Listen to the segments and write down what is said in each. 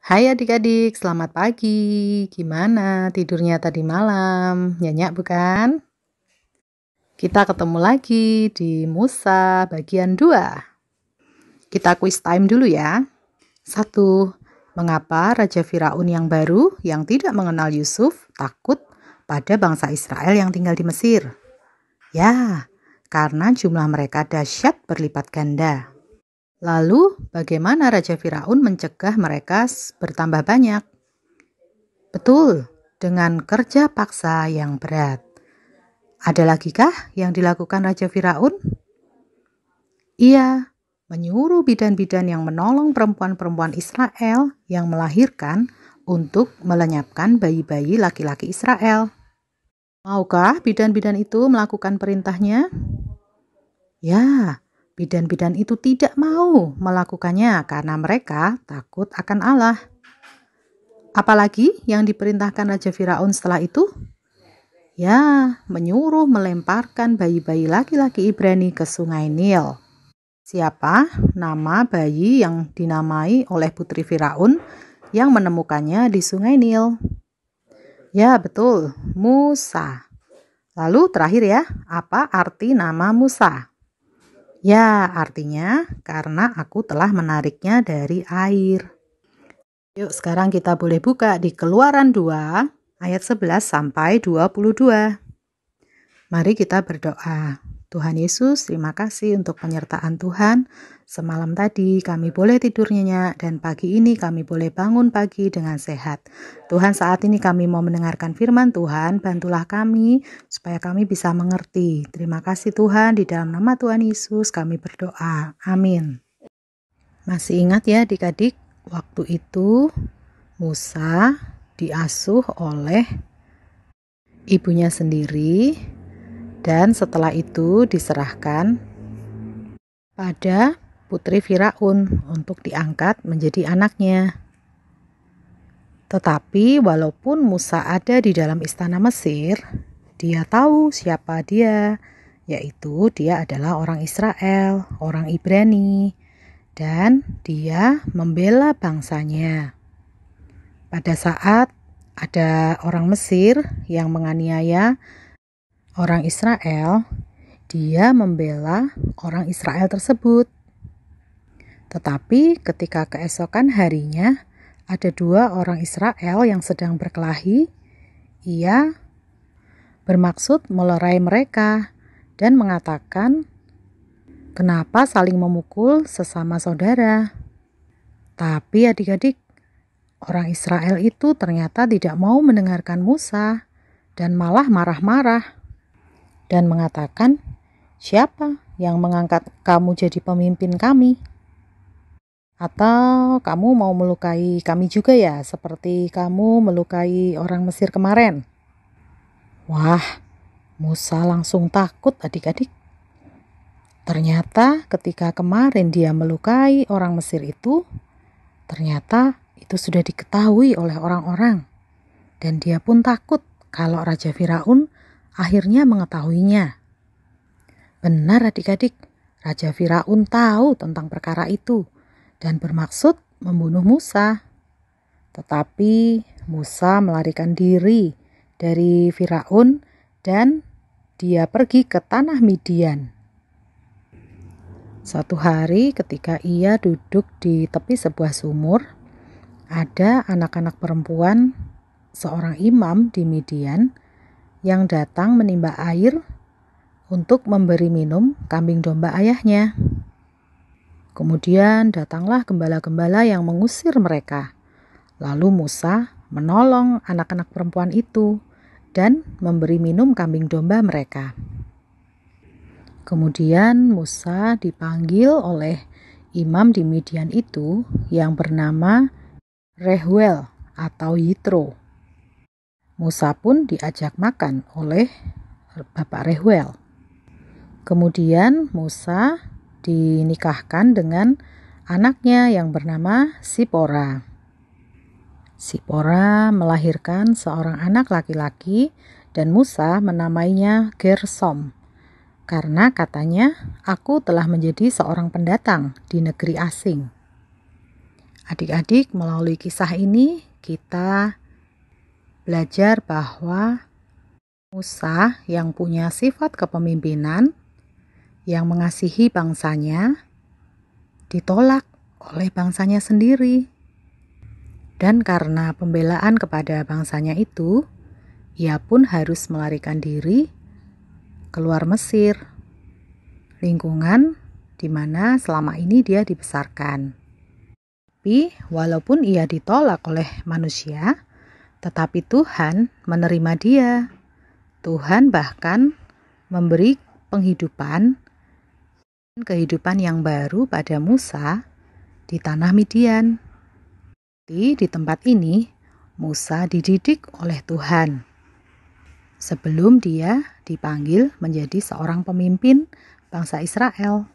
Hai adik-adik, selamat pagi. Gimana tidurnya tadi malam? Nyenyak bukan? Kita ketemu lagi di Musa bagian 2. Kita quiz time dulu ya. 1. Mengapa Raja Firaun yang baru yang tidak mengenal Yusuf takut pada bangsa Israel yang tinggal di Mesir? Ya, karena jumlah mereka dahsyat berlipat ganda. Lalu, bagaimana Raja Firaun mencegah mereka bertambah banyak? Betul, dengan kerja paksa yang berat. Ada lagi kah yang dilakukan Raja Firaun? Ia menyuruh bidan-bidan yang menolong perempuan-perempuan Israel yang melahirkan untuk melenyapkan bayi-bayi laki-laki Israel. Maukah bidan-bidan itu melakukan perintahnya? Ya, bidan-bidan itu tidak mau melakukannya karena mereka takut akan Allah. Apalagi yang diperintahkan Raja Firaun setelah itu? Ya, menyuruh melemparkan bayi-bayi laki-laki Ibrani ke sungai Nil. Siapa nama bayi yang dinamai oleh putri Firaun yang menemukannya di sungai Nil? Ya, betul, Musa. Lalu terakhir ya, apa arti nama Musa? Ya, artinya karena aku telah menariknya dari air. Yuk, sekarang kita boleh buka di Keluaran 2 ayat 11 sampai 22. Mari kita berdoa. Tuhan Yesus, terima kasih untuk penyertaan Tuhan. Semalam tadi kami boleh tidur nyenyak dan pagi ini kami boleh bangun pagi dengan sehat. Tuhan, saat ini kami mau mendengarkan firman Tuhan, bantulah kami supaya kami bisa mengerti. Terima kasih Tuhan, di dalam nama Tuhan Yesus kami berdoa. Amin. Masih ingat ya adik-adik, waktu itu Musa diasuh oleh ibunya sendiri dan setelah itu diserahkan pada putri Firaun untuk diangkat menjadi anaknya. Tetapi walaupun Musa ada di dalam istana Mesir, dia tahu siapa dia, yaitu dia adalah orang Israel, orang Ibrani, dan dia membela bangsanya. Pada saat ada orang Mesir yang menganiaya orang Israel, dia membela orang Israel tersebut. Tetapi ketika keesokan harinya ada 2 orang Israel yang sedang berkelahi, ia bermaksud melerai mereka dan mengatakan, "Kenapa saling memukul sesama saudara?" Tapi adik-adik, orang Israel itu ternyata tidak mau mendengarkan Musa dan malah marah-marah dan mengatakan, "Siapa yang mengangkat kamu jadi pemimpin kami? Atau kamu mau melukai kami juga ya, seperti kamu melukai orang Mesir kemarin?" Wah, Musa langsung takut adik-adik. Ternyata ketika kemarin dia melukai orang Mesir itu, ternyata itu sudah diketahui oleh orang-orang. Dan dia pun takut kalau Raja Firaun akhirnya mengetahuinya. Benar adik-adik, Raja Firaun tahu tentang perkara itu dan bermaksud membunuh Musa. Tetapi Musa melarikan diri dari Firaun dan dia pergi ke tanah Midian. Suatu hari ketika ia duduk di tepi sebuah sumur, ada anak-anak perempuan seorang imam di Midian yang datang menimba air untuk memberi minum kambing domba ayahnya. Kemudian datanglah gembala-gembala yang mengusir mereka. Lalu Musa menolong anak-anak perempuan itu dan memberi minum kambing domba mereka. Kemudian Musa dipanggil oleh imam di Midian itu yang bernama Reuel atau Yitro. Musa pun diajak makan oleh Bapak Reuel. Kemudian Musa dinikahkan dengan anaknya yang bernama Sipora. Sipora melahirkan seorang anak laki-laki dan Musa menamainya Gersom. Karena katanya, "Aku telah menjadi seorang pendatang di negeri asing." Adik-adik, melalui kisah ini kita belajar bahwa Musa yang punya sifat kepemimpinan, yang mengasihi bangsanya, ditolak oleh bangsanya sendiri. Dan karena pembelaan kepada bangsanya itu, ia pun harus melarikan diri keluar Mesir, lingkungan di mana selama ini dia dibesarkan. Tapi walaupun ia ditolak oleh manusia, tetapi Tuhan menerima dia. Tuhan bahkan memberi kehidupan yang baru pada Musa di tanah Midian. Di tempat ini, Musa dididik oleh Tuhan sebelum dia dipanggil menjadi seorang pemimpin bangsa Israel.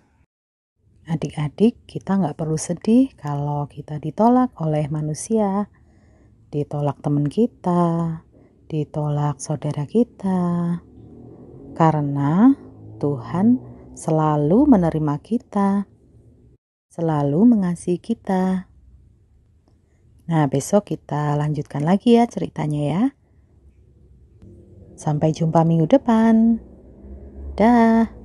Adik-adik, kita nggak perlu sedih kalau kita ditolak oleh manusia, ditolak teman kita, ditolak saudara kita, karena Tuhan selalu menerima kita, selalu mengasihi kita. Nah, besok kita lanjutkan lagi ya ceritanya ya. Sampai jumpa minggu depan. Dah.